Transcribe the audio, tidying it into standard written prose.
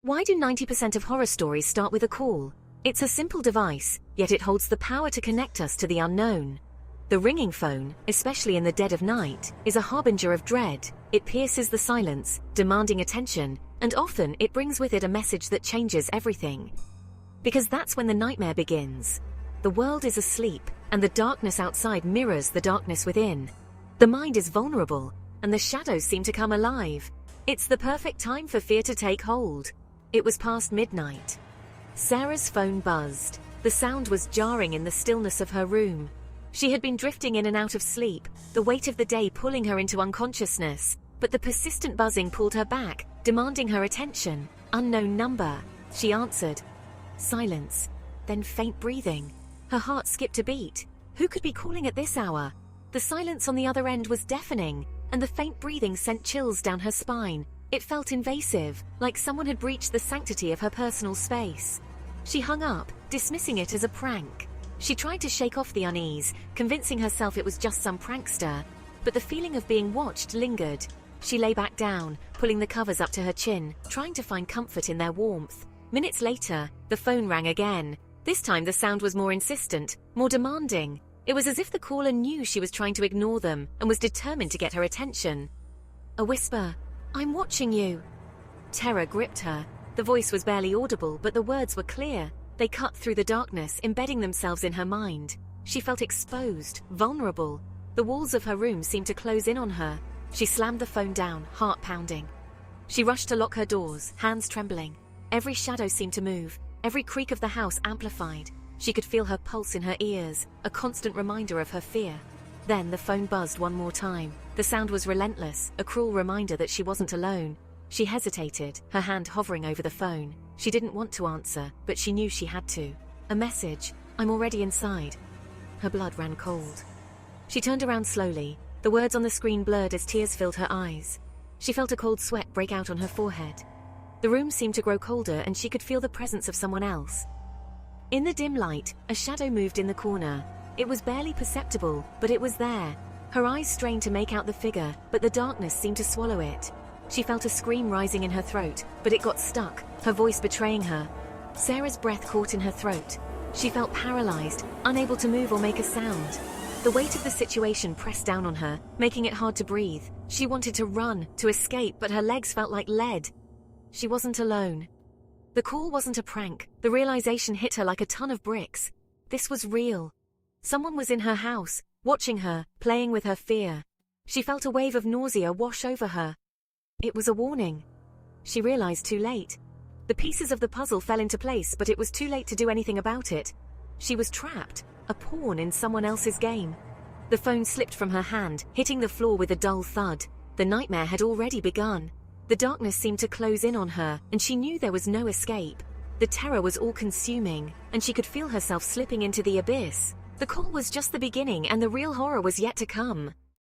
Why do 90% of horror stories start with a call? It's a simple device, yet it holds the power to connect us to the unknown. The ringing phone, especially in the dead of night, is a harbinger of dread. It pierces the silence, demanding attention, and often it brings with it a message that changes everything. Because that's when the nightmare begins. The world is asleep, and the darkness outside mirrors the darkness within. The mind is vulnerable, and the shadows seem to come alive. It's the perfect time for fear to take hold. It was past midnight. Sarah's phone buzzed. The sound was jarring in the stillness of her room. She had been drifting in and out of sleep, the weight of the day pulling her into unconsciousness, but the persistent buzzing pulled her back, demanding her attention. Unknown number. She answered. Silence. Then faint breathing. Her heart skipped a beat. Who could be calling at this hour? The silence on the other end was deafening, and the faint breathing sent chills down her spine. It felt invasive, like someone had breached the sanctity of her personal space. She hung up, dismissing it as a prank. She tried to shake off the unease, convincing herself it was just some prankster, but the feeling of being watched lingered. She lay back down, pulling the covers up to her chin, trying to find comfort in their warmth. Minutes later, the phone rang again. This time the sound was more insistent, more demanding. It was as if the caller knew she was trying to ignore them and was determined to get her attention. A whisper. I'm watching you. Terror gripped her. The voice was barely audible, but the words were clear. They cut through the darkness, embedding themselves in her mind. She felt exposed, vulnerable. The walls of her room seemed to close in on her. She slammed the phone down, heart pounding. She rushed to lock her doors, hands trembling. Every shadow seemed to move, every creak of the house amplified. She could feel her pulse in her ears, a constant reminder of her fear. Then the phone buzzed one more time. The sound was relentless, a cruel reminder that she wasn't alone. She hesitated, her hand hovering over the phone. She didn't want to answer, but she knew she had to. A message. I'm already inside. Her blood ran cold. She turned around slowly. The words on the screen blurred as tears filled her eyes. She felt a cold sweat break out on her forehead. The room seemed to grow colder, and she could feel the presence of someone else. In the dim light, a shadow moved in the corner. It was barely perceptible, but it was there. Her eyes strained to make out the figure, but the darkness seemed to swallow it. She felt a scream rising in her throat, but it got stuck, her voice betraying her. Sarah's breath caught in her throat. She felt paralyzed, unable to move or make a sound. The weight of the situation pressed down on her, making it hard to breathe. She wanted to run, to escape, but her legs felt like lead. She wasn't alone. The call wasn't a prank. The realization hit her like a ton of bricks. This was real. Someone was in her house, watching her, playing with her fear. She felt a wave of nausea wash over her. It was a warning. She realized too late. The pieces of the puzzle fell into place, but it was too late to do anything about it. She was trapped, a pawn in someone else's game. The phone slipped from her hand, hitting the floor with a dull thud. The nightmare had already begun. The darkness seemed to close in on her, and she knew there was no escape. The terror was all-consuming, and she could feel herself slipping into the abyss. The call was just the beginning, and the real horror was yet to come.